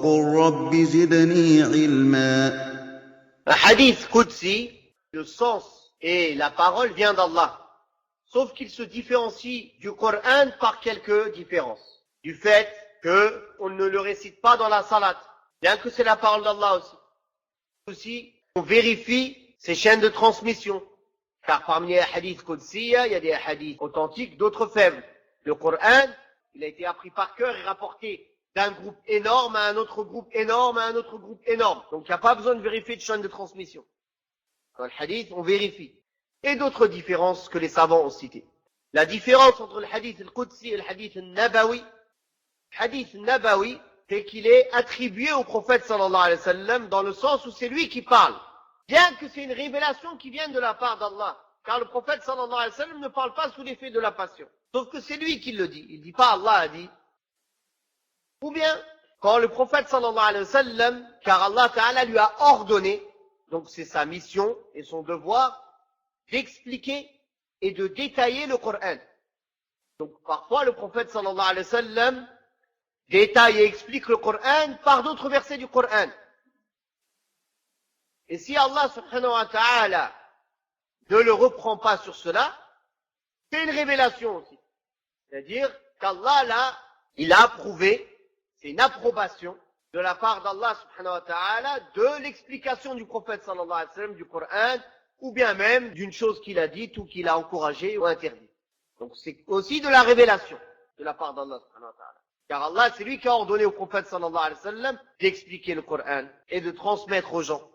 وقل رب زدني علما. Un hadith Qudsi, le sens et la parole vient d'Allah. Sauf qu'il se différencie du Coran par quelques différences. Du fait qu'on ne le récite pas dans la salat, bien que c'est la parole d'Allah aussi. Aussi, on vérifie ces chaînes de transmission. Car parmi les hadiths Qudsiya, il y a des hadiths authentiques, d'autres faibles. Le Coran, il a été appris par cœur et rapporté d'un groupe énorme à un autre groupe énorme à un autre groupe énorme. Donc il n'y a pas besoin de vérifier de chaîne de transmission. Dans le hadith, on vérifie. Et d'autres différences que les savants ont citées. La différence entre le hadith al-Qudsi et le hadith al-Nabawi, c'est qu'il est attribué au prophète sallallahu alayhi wa sallam dans le sens où c'est lui qui parle. Bien que c'est une révélation qui vient de la part d'Allah. Car le prophète sallallahu alayhi wa sallam ne parle pas sous l'effet de la passion. Sauf que c'est lui qui le dit. Il ne dit pas Allah a dit. Ou bien, quand le prophète sallallahu alayhi wa sallam, car Allah ta'ala lui a ordonné, donc c'est sa mission et son devoir, d'expliquer et de détailler le Coran. Donc parfois le prophète sallallahu alayhi wa sallam détaille et explique le Coran par d'autres versets du Coran. Et si Allah subhanahu wa ta'ala ne le reprend pas sur cela, c'est une révélation aussi. C'est-à-dire qu'Allah là, il a approuvé, c'est une approbation de la part d'Allah subhanahu wa ta'ala de l'explication du prophète sallallahu alayhi wa sallam du Coran, ou bien même d'une chose qu'il a dite ou qu'il a encouragée ou interdite. Donc c'est aussi de la révélation de la part d'Allah subhanahu wa ta'ala. Car Allah, c'est lui qui a ordonné au prophète sallallahu alayhi wa sallam d'expliquer le Coran et de transmettre aux gens.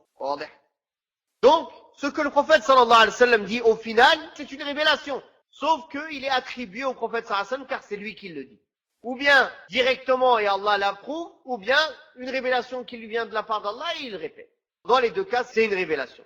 Donc, ce que le prophète sallallahu alayhi wa sallam dit au final, c'est une révélation. Sauf qu'il est attribué au prophète sallallahu alayhi wa sallam car c'est lui qui le dit. Ou bien directement et Allah l'approuve, ou bien une révélation qui lui vient de la part d'Allah et il répète. Dans les deux cas, c'est une révélation.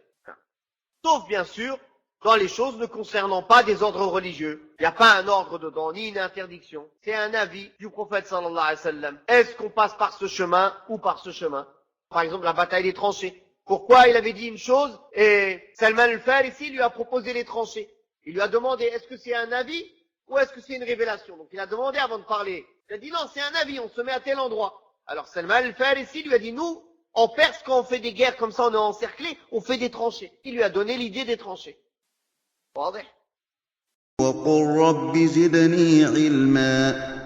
Sauf bien sûr, dans les choses ne concernant pas des ordres religieux. Il n'y a pas un ordre dedans, ni une interdiction. C'est un avis du prophète sallallahu alayhi wa sallam. Est-ce qu'on passe par ce chemin ou par ce chemin? Par exemple, la bataille des tranchées. Pourquoi il avait dit une chose et Salman al-Farisi lui a proposé les tranchées? Il lui a demandé, est-ce que c'est un avis ou est-ce que c'est une révélation? Donc il a demandé avant de parler. Il a dit non, c'est un avis, on se met à tel endroit. Alors Salman al-Farisi lui a dit, nous, en Perse, quand on fait des guerres comme ça, on est encerclé, on fait des tranchées. Il lui a donné l'idée des tranchées. واضح. وقل رب زدني علما.